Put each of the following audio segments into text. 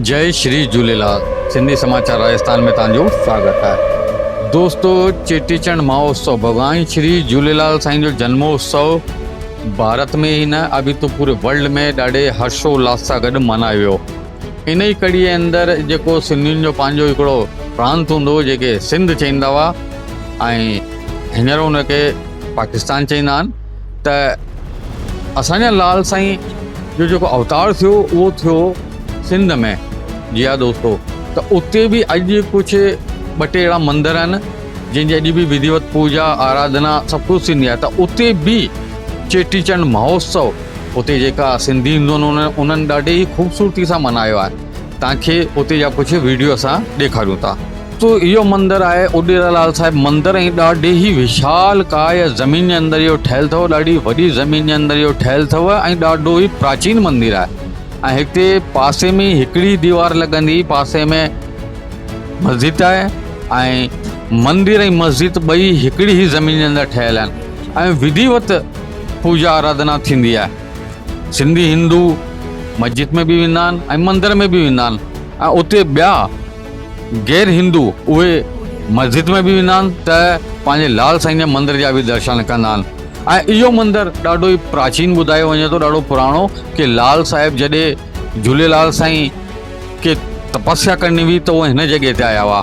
जय श्री झूलेलाल। सिंधी समाचार राजस्थान में तव्हांजो स्वागत है। दोस्तों, चेटीचंड महोत्सव भगवान श्री झूलेलाल साईं जो जन्मोत्सव भारत में ही न अभी तो पूरे वर्ल्ड में ॾाढे हर्षोल्लास सां गॾु मल्हायो वियो। इन ई कड़ी जे अंदरि जेको सिंधियुनि जो पंहिंजो हिकिड़ो प्रांत हूंदो हो जेके सिंध चईंदा हुआ ऐं हींअर हुनखे पाकिस्तान चईंदा आहिनि, त असांजा लाल साईं जो जेको अवतार थियो उहो थियो सिंध में। जी हा दोस्तों, त उते बि अॼु कुझु ॿ टे अहिड़ा मंदर आहिनि जंहिंजी अॼु बि विधिवत पूजा आराधना सभु कुझु थींदी आहे। त उते बि चेटीचंड महोत्सव उते जेका सिंधी हूंदो उन्हनि ॾाढी ख़ूबसूरती सां मल्हायो आहे। तव्हांखे उते जा कुझु वीडियो असां ॾेखारियूं था। तो इहो मंदरु आहे उॾेरालाल साहिब मंदरु, ऐं ॾाढी ई विशाल काय ज़मीन जे अंदरि इहो ठहियलु अथव। ॾाढी वॾी ज़मीन जे अंदरि इहो ठहियलु अथव ऐं ॾाढो ई प्राचीन मंदरु आहे। ऐं हिते पासे में हिकिड़ी दीवार लॻंदी, पासे में मस्जिद आहे ऐं मंदरु ऐं मस्जिद ॿई हिकिड़ी ई ज़मीन जे अंदरि ठहियलु आहिनि ऐं विधिवत पूजा आराधना थींदी आहे। सिंधी हिंदू मस्जिद में बि वेंदा आहिनि ऐं मंदर में बि वेंदा आहिनि, ऐं उते ॿिया गैर हिंदू उहे मस्जिद में बि वेंदा आहिनि त पंहिंजे लाल साईं जे मंदर जा बि दर्शन कंदा आहिनि। ऐं इहो मंदरु ॾाढो ई प्राचीन ॿुधायो वञे थो, ॾाढो पुराणो, कि लाल साहिब जॾहिं झूलेलाल साईं खे तपस्या करणी हुई त उहे हिन जॻह ते आया हुआ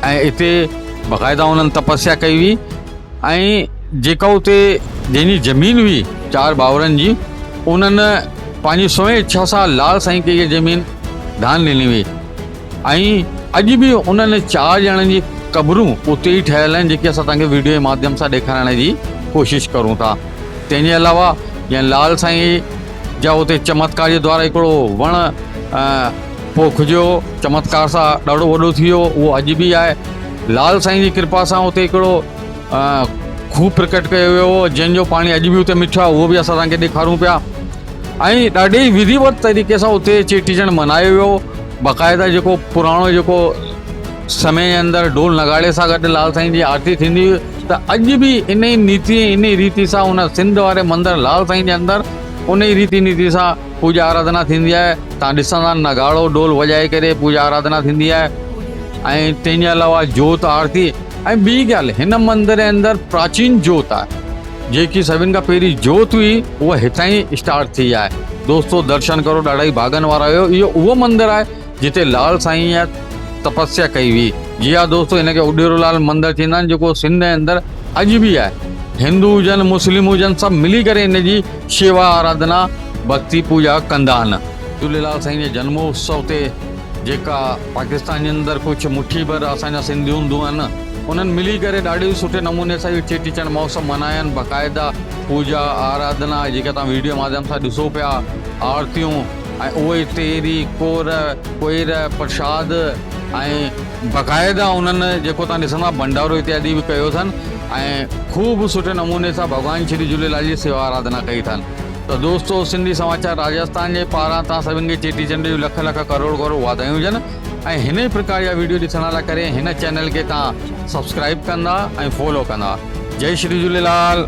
ऐं हिते बाक़ाइदा उन्हनि तपस्या कई हुई। ऐं जेका उते जंहिंजी ज़मीन हुई 4 भाउरनि जी, उन्हनि पंहिंजी स्वयं इच्छा सां लाल साईं खे इहा ज़मीन दान ॾिनी हुई। ऐं अॼु बि उन्हनि 4 ॼणनि जी क़बरूं उते ई ठहियल आहिनि, जेके असां तव्हांखे वीडियो जे माध्यम सां ॾेखारण जी कोशिशि करूं था। तंहिंजे अलावा या लाल साईं जा उते चमत्कार जे द्वारा हिकिड़ो वण पोखिजियो, चमत्कार सां ॾाढो वॾो थी वियो, उहो अॼु बि आहे। लाल साईं जी कृपा सां उते हिकिड़ो खूह प्रकट कयो वियो, जंहिंजो पाणी अॼु बि उते मिठो आहे, उहो बि असां तव्हांखे ॾेखारूं पिया। ऐं ॾाढी विधिवत तरीक़े सां उते चेटीचंड मल्हायो वियो। बाक़ाइदा जेको पुराणो जेको समय जे अंदरि ढोल नगाड़े सां गॾु लाल साईं जी आरती थींदी हुई, त अॼु बि इन ई नीति इन ई रीति सां उन सिंध वारे मंदरु लाल साईं जे अंदरि उन ई रीति नीति सां पूजा आराधना थींदी आहे। तव्हां ॾिसंदा नगाड़ो ढोल वॼाए करे पूजा आराधना थींदी आहे। ऐं तंहिंजे अलावा जोत आरती। ऐं ॿी ॻाल्हि, हिन मंदर जे अंदरि प्राचीन जोत आहे, जेकी सभिनि खां पहिरीं जोत हुई उहा हितां ई स्टार्ट थी आहे। दोस्तों, दर्शन करो, ॾाढा ई भागनि वारा हुयो। इहो उहो मंदरु आहे जिते लाल साईं या तपस्या कई हुई। जी हा दोस्तों, हिनखे उॾेरोलाल मंदरु चवंदा आहिनि, जेको सिंध जे अंदरि अॼु बि आहे। हिंदू हुजनि मुस्लिम हुजनि, सभु मिली करे हिन जी शेवा आराधना भक्ति पूजा कंदा आहिनि। झूलेलाल साईं जे जन्मोत्सव ते जेका पाकिस्तान जे अंदरि कुझु मुट्ठी भर असांजा सिंधी हूंदो आहिनि, उन्हनि मिली करे ॾाढे सुठे नमूने सां इहो चेटीचंड महोत्सव मल्हाया आहिनि। बाक़ाइदा पूजा आराधना जेका तव्हां वीडियो माध्यम सां ॾिसो पिया, आरतियूं ऐं उहे तेरी कोर कोयर प्रसाद, ऐं बाक़ाइदा उन्हनि जेको तव्हां ॾिसंदा भंडारो इत्यादि बि कयो अथनि ऐं ख़ूब सुठे नमूने सां भॻवान श्री झूलेलाल जी सेवा आराधना कई अथनि। त दोस्तों, सिंधी समाचार राजस्थान जे पारां तव्हां सभिनि खे चेटीचंड जूं लख लख करोड़ करोड़ वाधायूं हुजनि। ऐं हिन ई प्रकार जा वीडियो ॾिसण लाइ करे हिन चैनल खे तव्हां सब्सक्राइब कंदा ऐं फॉलो कंदा। जय श्री झूलेलाल।